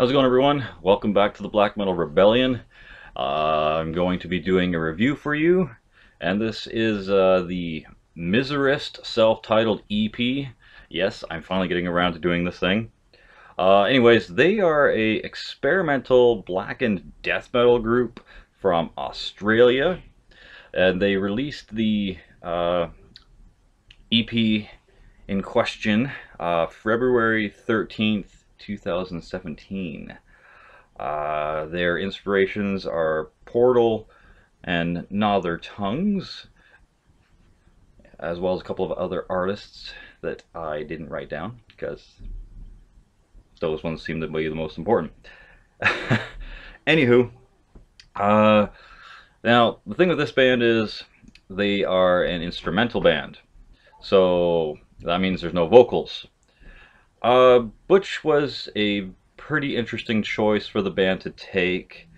How's it going, everyone? Welcome back to the Black Metal Rebellion. I'm going to be doing a review for you, and this is the Miserist self-titled EP. Yes, I'm finally getting around to doing this thing. Anyways, they are a experimental black and death metal group from Australia, and they released the EP in question February 13th, 2017. Their inspirations are Portal and Gnaw Their Tongues, as well as a couple of other artists that I didn't write down because those ones seem to be the most important. Anywho, uh, now the thing with this band is they are an instrumental band, so that means there's no vocals. Butch was a pretty interesting choice for the band to take.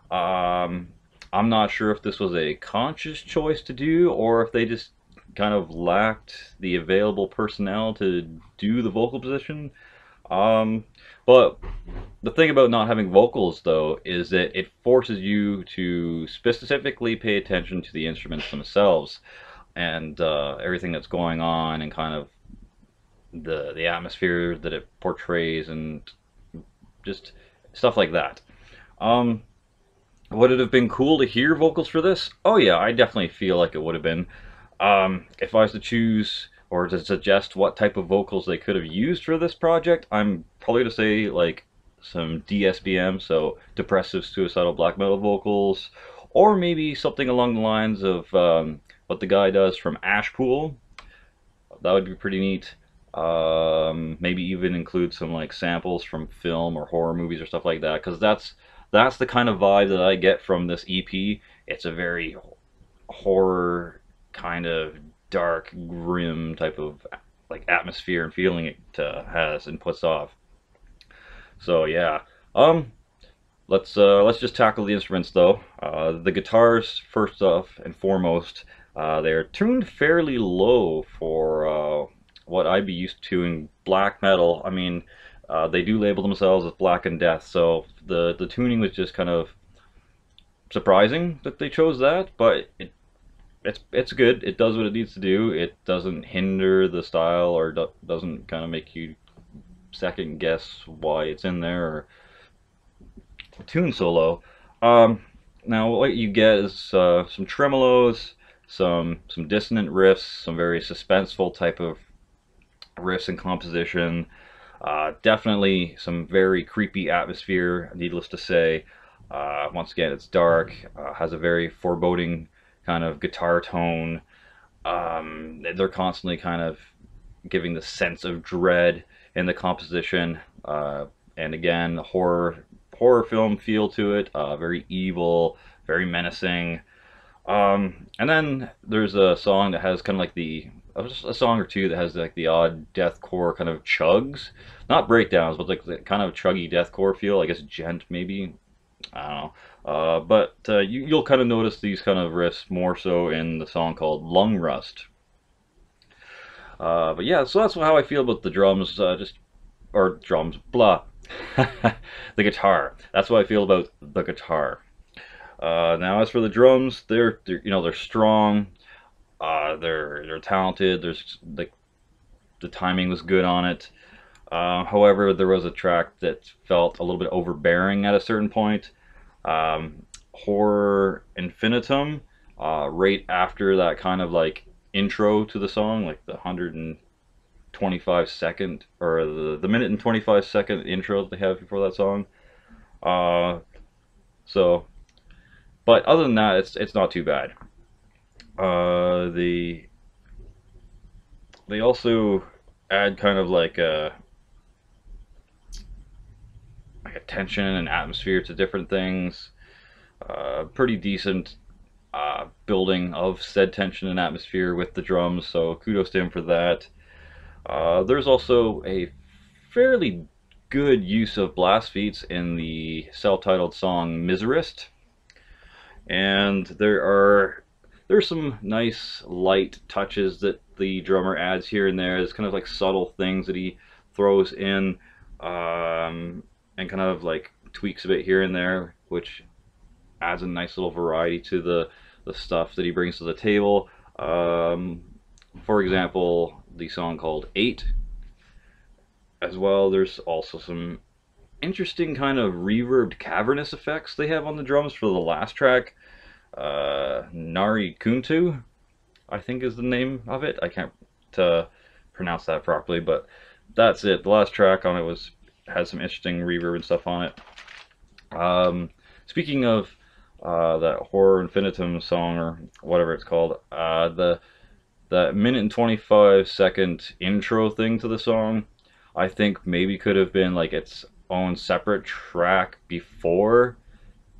I'm not sure if this was a conscious choice to do or if they just kind of lacked the available personnel to do the vocal position. But the thing about not having vocals, though, is that it forces you to specifically pay attention to the instruments themselves and everything that's going on and kind of the atmosphere that it portrays and just stuff like that. Um, would it have been cool to hear vocals for this? Oh yeah, I definitely feel like it would have been. If I was to choose or to suggest what type of vocals they could have used for this project, I'm probably going to say like some DSBM, so depressive suicidal black metal vocals, or maybe something along the lines of what the guy does from Ashpool. That would be pretty neat. Maybe even include some like samples from film or horror movies or stuff like that, because that's the kind of vibe that I get from this EP. It's a very horror kind of dark, grim type of like atmosphere and feeling it has and puts off. So yeah, let's just tackle the instruments though. The guitars, first off and foremost, they're tuned fairly low for what I'd be used to in black metal. I mean, they do label themselves as Black and Death, so the tuning was just kind of surprising that they chose that, but it's good. It does what it needs to do. It doesn't hinder the style or doesn't kind of make you second guess why it's in there or tuned so low. Now what you get is some tremolos, some dissonant riffs, some very suspenseful type of riffs and composition. Definitely some very creepy atmosphere, needless to say. Once again, it's dark, has a very foreboding kind of guitar tone. They're constantly kind of giving the sense of dread in the composition. And again, horror film feel to it, very evil, very menacing. And then there's a song that has kind of like a song or two that has like the odd deathcore kind of chugs, not breakdowns, but like the kind of chuggy deathcore feel. I guess gent maybe. I don't know. But you'll kind of notice these kind of riffs more so in the song called Lung Rust. But yeah, so that's how I feel about the drums. Or drums, blah. The guitar. That's what I feel about the guitar. Now, as for the drums, they're strong. They're talented. There's the timing was good on it. However, there was a track that felt a little bit overbearing at a certain point. Horror Infinitum, right after that kind of like intro to the song, like the 125-second or the minute and 25-second intro that they have before that song. But other than that, it's not too bad. They also add kind of like a tension and atmosphere to different things. Pretty decent building of said tension and atmosphere with the drums, so kudos to him for that. There's also a fairly good use of blast beats in the self-titled song Miserist, and there's some nice light touches that the drummer adds here and there. It's kind of like subtle things that he throws in. and kind of like tweaks a bit here and there, which adds a nice little variety to the stuff that he brings to the table. Um, for example, the song called 8 as well. There's also some interesting kind of reverbed cavernous effects they have on the drums for the last track. Nari Kuntu, I think is the name of it. I can't pronounce that properly, but that's it. The last track on it was had some interesting reverb and stuff on it. Speaking of that Horror Infinitum song or whatever it's called, the that minute and 25-second intro thing to the song, I think maybe could have been like its own separate track before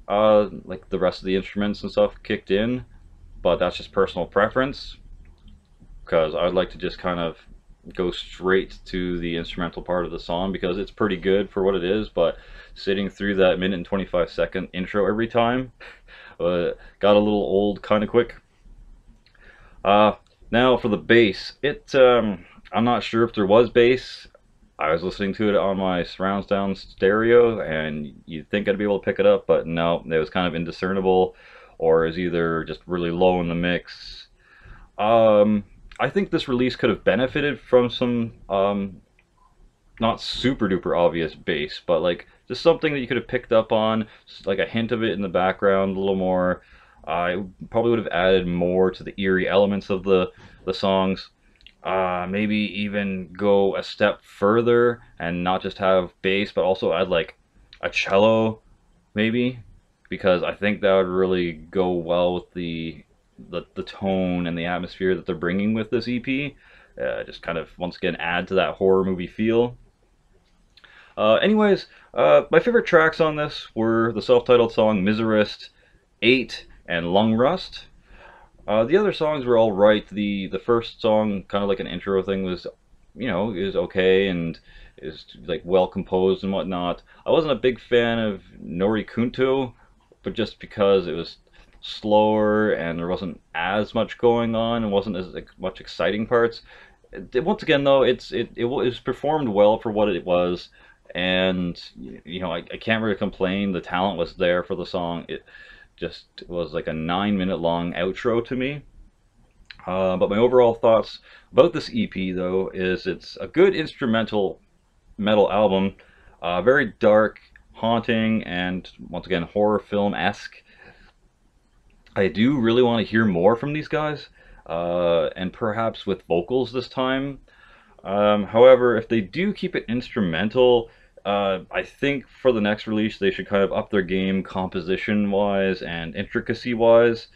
like the rest of the instruments and stuff kicked in, but that's just personal preference because I'd like to just kind of go straight to the instrumental part of the song because it's pretty good for what it is, but sitting through that minute and 25-second intro every time got a little old kind of quick. Now for the bass, I'm not sure if there was bass. I was listening to it on my surround sound stereo, and you'd think I'd be able to pick it up, but no, it was kind of indiscernible, or is either just really low in the mix. I think this release could have benefited from some not super duper obvious bass, but like just something that you could have picked up on, like a hint of it in the background, a little more. I probably would have added more to the eerie elements of the songs. Maybe even go a step further and not just have bass, but also add like a cello, maybe, because I think that would really go well with the tone and the atmosphere that they're bringing with this EP. Just kind of once again add to that horror movie feel. Anyways, my favorite tracks on this were the self-titled song Miserist, 8, and Lung Rust. The other songs were all right. The first song, kind of like an intro thing, was, you know, is okay and is like well composed and whatnot. I wasn't a big fan of Nori Kunto, but just because it was slower and there wasn't as much going on and wasn't as like, much exciting parts. Once again, though, it was performed well for what it was, and you know I can't really complain. The talent was there for the song. It just was like a 9-minute long outro to me. But my overall thoughts about this EP, though, is it's a good instrumental metal album, very dark, haunting, and once again horror film-esque. I do really want to hear more from these guys, and perhaps with vocals this time. However, if they do keep it instrumental, I think for the next release they should kind of up their game composition-wise and intricacy-wise.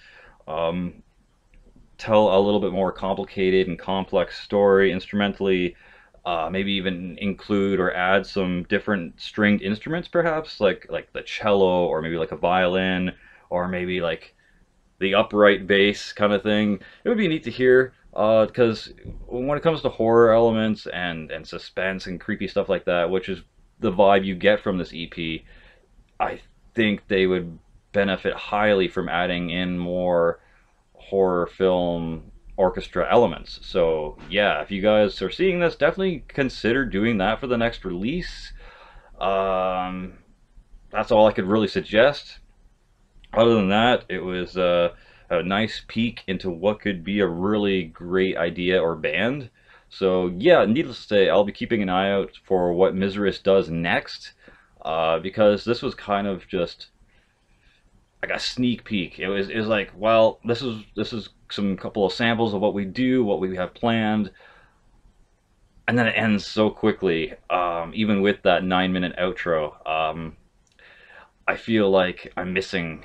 Tell a little bit more complicated and complex story instrumentally. Maybe even include or add some different stringed instruments, perhaps like the cello, or maybe like a violin, or maybe like the upright bass kind of thing. It would be neat to hear, because when it comes to horror elements and suspense and creepy stuff like that, which is the vibe you get from this EP, I think they would benefit highly from adding in more horror film orchestra elements. So yeah, if you guys are seeing this, definitely consider doing that for the next release. That's all I could really suggest. Other than that, it was a nice peek into what could be a really great idea or band. So yeah, needless to say, I'll be keeping an eye out for what Miserist does next, because this was kind of just like a sneak peek. It was like, well, this is some couple of samples of what we do, what we have planned, and then it ends so quickly. Even with that 9-minute outro, I feel like I'm missing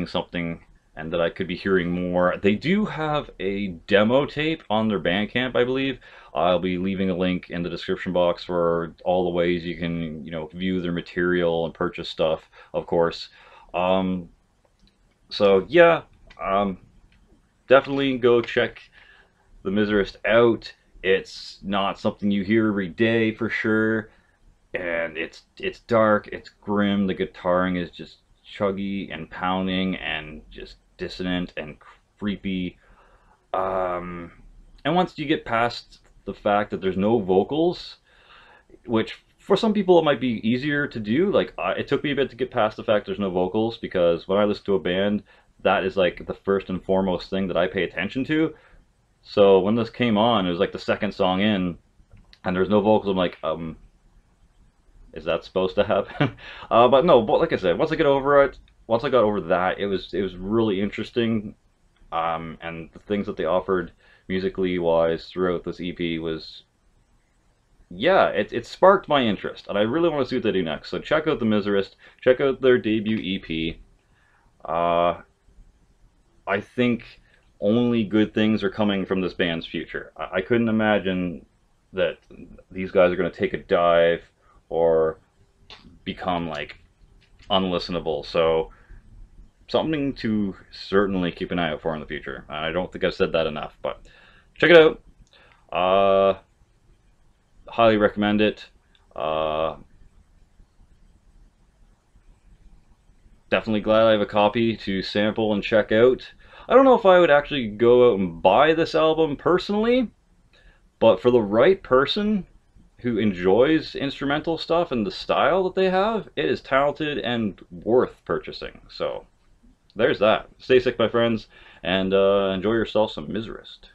something, and that I could be hearing more. They do have a demo tape on their Bandcamp, I believe. I'll be leaving a link in the description box for all the ways you can, you know, view their material and purchase stuff, of course. So yeah, definitely go check the Miserist out. It's not something you hear every day for sure, and it's dark, it's grim. The guitaring is just chuggy and pounding and just dissonant and creepy. And once you get past the fact that there's no vocals, which For some people, it might be easier to do. Like, it took me a bit to get past the fact there's no vocals, because when I listen to a band, that is like the first and foremost thing that I pay attention to. So when this came on, it was like the second song in, and there's no vocals. I'm like, is that supposed to happen? But no, but like I said, once I got over that, it was really interesting. And the things that they offered musically wise throughout this EP was, yeah, it sparked my interest, and I really want to see what they do next. So check out the Miserist, check out their debut EP. Uh, I think only good things are coming from this band's future. I couldn't imagine that these guys are going to take a dive or become like unlistenable. So something to certainly keep an eye out for in the future. I don't think I've said that enough, but check it out. Highly recommend it. Uh, Definitely glad I have a copy to sample and check out. I don't know if I would actually go out and buy this album personally, but for the right person who enjoys instrumental stuff and the style that they have, it is talented and worth purchasing. So there's that. Stay sick, my friends, and enjoy yourself some Miserist.